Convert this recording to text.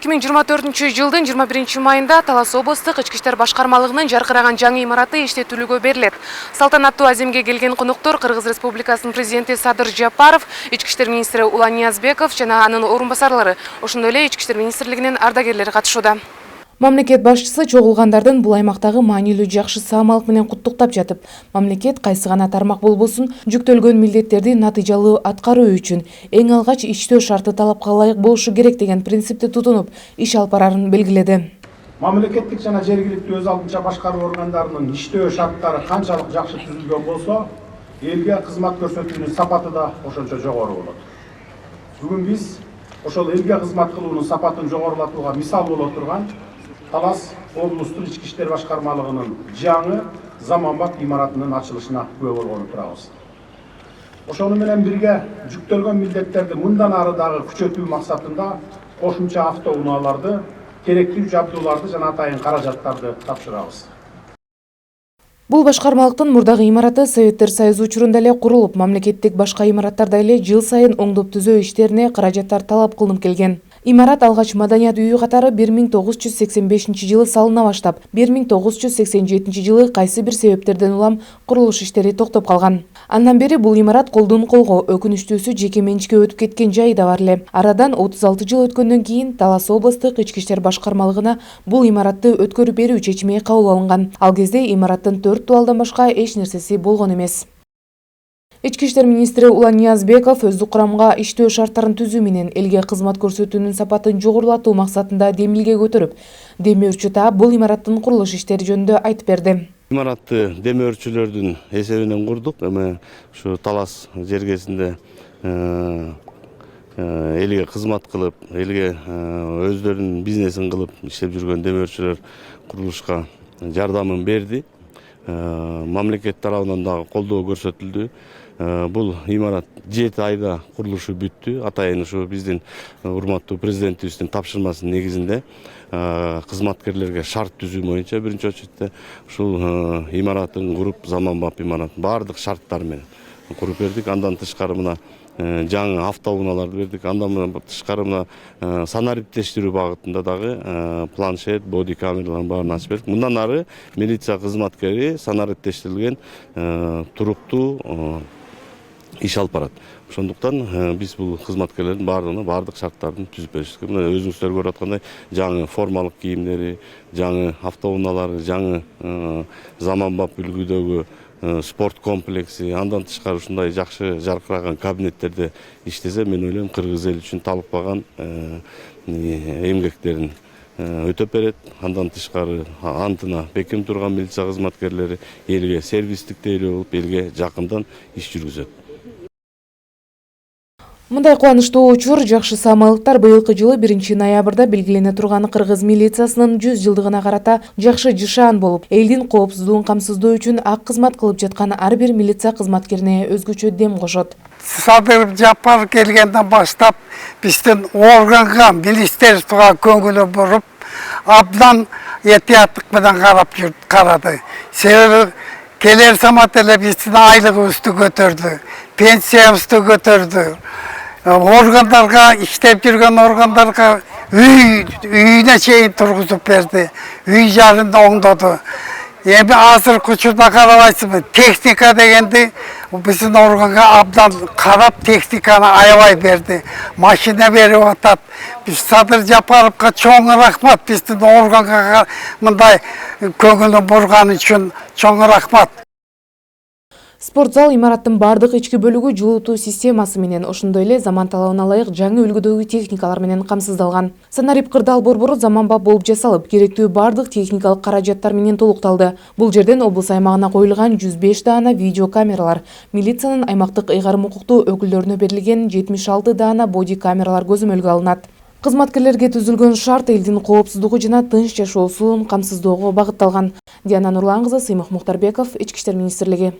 2024-жылдын 21 майында Талас облустук Ички иштер башкармалыгынын жаркыраган жаңы имараты иштетүүлүгө берилет. Салтанаттуу аземге келген конуктор Кыргыз Республикасынын президенти Садыр Жапаров, Ички иштер министри Улан Ниязбеков жана анын орун басарлары, ошондой эле Ички иштер министрлигинин ардагерлери катышууда. Мамлекет башчысы чогулгандардын бул аймактагы маанилүү жакшы саамалык менен куттуктап жатып, мамлекет кайсы гана тармак болбосун жүктөлгөн милдеттерди натыйжалуу аткаруу үчүн эң алгач иштөө шарты талапка ылайык болушу керек деген принципти тутунуп, иш алып барарын белгиледи. Мамлекеттик жана жергиликтүү өз алдынча башкаруу органдарынын иштөө шарттары канчалык жакшы түзүлгөн болсо, элге кызмат көрсөтүүнүн сапаты да ошончо жогору болот. Бүгүн биз ошол элге кызмат кылуунун сапатын жогорулатууга мисал боло турган Талас облустук ички иштер башкармалыгынын жаңы заманбап имаратынын ачылышына күбө болгону турабыз. Ошону менен бирге жүктөлгөн милдеттерди мындан ары дагы күчөтүү максатында кошумча автоунааларды, керектүү жабдууларды жана атайын каражаттарды тапшырабыз. Бул башкармалыктын мурдагы имараты Советтер Союзу учурунда эле курулуп, мамлекеттик башка имараттарда эле жыл сайын оңдоп түзөө иштерине каражаттар талап кылынып келген. Имарат алгач маданият үйү катары 1985-жылы салына баштап, 1987-жылы кайсы бир себептерден улам курулуш иштери токтоп калган. Андан бери бул имарат колдон колго, өкүнүчтүүсү жеке менчикке өтүп кеткен жайы да бар эле. Арадан 36 жыл өткөндөн кийин Талас облустук ички иштер башкармалыгына бул имаратты өткөрүп берүү чечими кабыл алынган. Ал кезде имараттын 4 дуалдан башка эч нерсеси болгон эмес. Ички иштер министри Улан Ниязбеков өздүк курамга иштөө шарттарын түзүү менен элге кызмат көрсөтүүнүн сапатын жогорулатуу максатында демилге көтөрүп, демөөрчү таап бул имараттын курулуш иштери жөнүндө айтып берди. Имаратты демөөрчүлөрдүн эсебинен курдук. Эми ушу Талас жергесинде элге кызмат кылып, элге өздөрүнүн бизнесин кылып иштеп жүргөн демөөрчүлөр курулушка жардамын берди. Мамлекет тарабынан дагы колдоо көрсөтүлдү. Бул имарат 7 айда курулушу бүттү. Атайын ушу биздин урматтуу президентибиздин тапшырмасынын негизинде кызматкерлерге шарт түзүү боюнча биринчи очередде ушул имаратын куруп, заманбап имарат баардык шарттар менен куруп бердик. Андан тышкары мына жаңы автоунааларды бердик. Андан тышкары мына санариптештирүү багытында дагы планшет, боди камераларын баарын ачып бердик. Мындан ары милиция кызматкери санариптештирилген туруктуу иш алып барат. Ошондуктан биз бул кызматкерлердин баардыгына баардык шарттарын түзүп бериштик. Мына өзүңүздөр көрүп аткандай жаңы формалык кийимдери, жаңы автоунаалары, жаңы заманбап үлгүдөгү спорт комплекси, андан тышкары ушундай жакшы жаркыраган кабинеттерде иштесе, мен ойлойм кыргыз эли үчүн талыкпаган эмгектерин өтөп берет. Андан тышкары антына бекем турган милиция кызматкерлери элге сервистик тейлөө болуп, элге жакындан иш жүргүзөт. Мындай кубанычтуу учур, жакшы саамалыктар быйылкы жылы 1-ноябрда белгилене турган кыргыз милициясынын 100 жылдыгына карата жакшы жышаан болуп, элдин коопсуздугун камсыздоо үчүн ак кызмат кылып жаткан ар бир милиция кызматкерине өзгөчө дем кошот. Садыр Жапаров келгенден баштап биздин органга, министерствого көңүлү буруп, абдан этияттык менен карады. Себеби келер самат эле биздин айлыгыбызды көтөрдү, пенсиябызды көтөрдү. Органдарга, иштеп жүргөн органдарга үйүнө чейин тургузуп берди. Үй жарын оңдоду. Эми азыркы учурда карабайсызбы, техника дегенди биздин органга абдан карап, техниканы аябай берди. Машина берип атат. Биз Садыр Жапаровго чоң рахмат, биздин органга мындай көңүлүн бурган үчүн чоң рахмат. Спортзал имараттын бардык ички бөлүгү жылуутуу системасы менен, ошондой эле заман талабына ылайык жаңы үлгүдөгү техникалар менен камсыздалган. Санарип кырдаал борбору заманбап болуп жасалып, керектүү бардык техникалык каражаттар менен толукталды. Бул жерден облус аймагына коюлган 105 даана видео камералар, милициянын аймактык ыйгарым укуктуу өкүлдөрүнө берилген 76 даана боди камералар көзөмөлгө алынат. Кызматкерлерге түзүлгөн шарт элдин коопсуздугу жана тынч жашоосун камсыздоого багытталган. Диана Нурлан кызы, Сыймык Муктарбеков, Ички иштер министрлиги.